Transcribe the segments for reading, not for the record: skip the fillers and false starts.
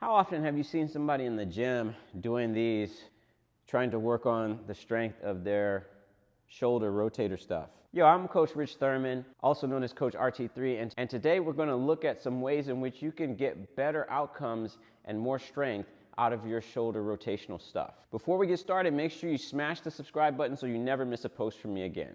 How often have you seen somebody in the gym doing these, trying to work on the strength of their shoulder rotator stuff? Yo, I'm Coach Rich Thurman, also known as Coach RT3, and today we're going to look at some ways in which you can get better outcomes and more strength out of your shoulder rotational stuff. Before we get started, make sure you smash the subscribe button so you never miss a post from me again.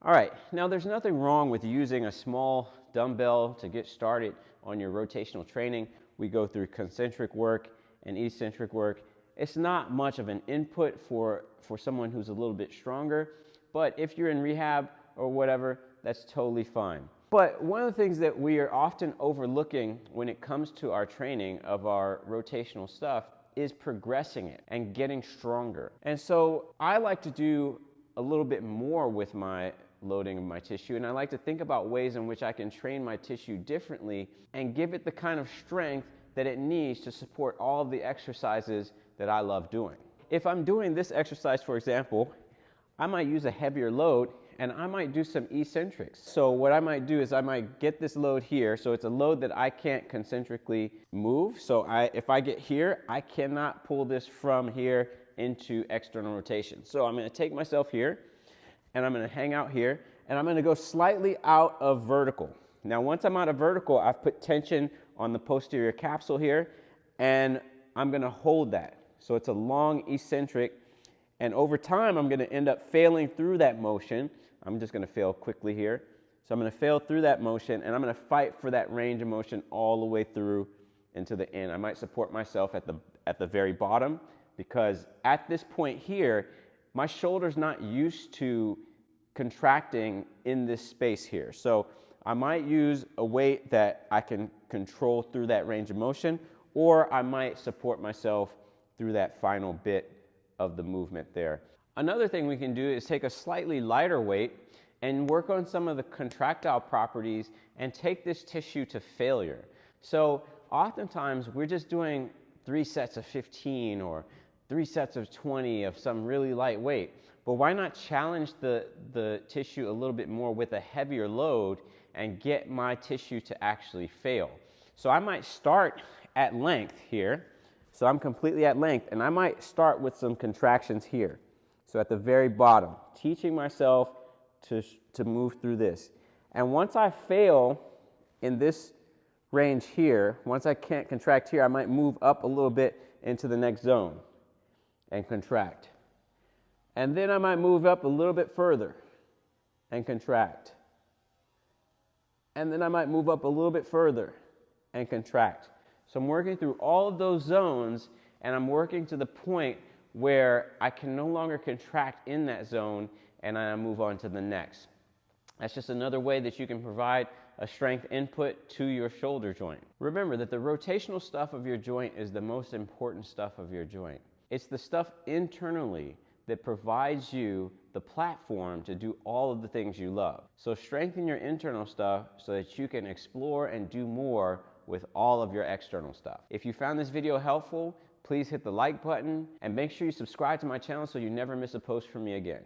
All right, now there's nothing wrong with using a small dumbbell to get started on your rotational training. We go through concentric work and eccentric work. It's not much of an input for someone who's a little bit stronger, but if you're in rehab or whatever, that's totally fine. But one of the things that we are often overlooking when it comes to our training of our rotational stuff is progressing it and getting stronger. And so I like to do a little bit more with my loading of my tissue, and I like to think about ways in which I can train my tissue differently and give it the kind of strength that it needs to support all of the exercises that I love doing. If I'm doing this exercise, for example, I might use a heavier load and I might do some eccentrics. So what I might do is I might get this load here, so it's a load that I can't concentrically move. So if I get here, I cannot pull this from here into external rotation. So I'm going to take myself here and I'm going to hang out here and I'm going to go slightly out of vertical. Now once I'm out of vertical, I've put tension on the posterior capsule here and I'm going to hold that. So it's a long eccentric, and over time I'm going to end up failing through that motion. I'm just going to fail quickly here. So I'm going to fail through that motion and I'm going to fight for that range of motion all the way through into the end. I might support myself at the very bottom, because at this point here, my shoulder's not used to contracting in this space here. So I might use a weight that I can control through that range of motion, or I might support myself through that final bit of the movement there. Another thing we can do is take a slightly lighter weight and work on some of the contractile properties and take this tissue to failure. So oftentimes we're just doing 3 sets of 15 or 3 sets of 20 of some really light weight. But why not challenge the tissue a little bit more with a heavier load and get my tissue to actually fail? So I might start at length here. So I'm completely at length, and I might start with some contractions here. So at the very bottom, teaching myself to move through this. And once I fail in this range here, once I can't contract here, I might move up a little bit into the next zone and contract. And then I might move up a little bit further and contract. And then I might move up a little bit further and contract. So I'm working through all of those zones, and I'm working to the point where I can no longer contract in that zone, and I move on to the next. That's just another way that you can provide a strength input to your shoulder joint. Remember that the rotational stuff of your joint is the most important stuff of your joint. It's the stuff internally that provides you the platform to do all of the things you love. So strengthen your internal stuff so that you can explore and do more with all of your external stuff. If you found this video helpful, please hit the like button and make sure you subscribe to my channel so you never miss a post from me again.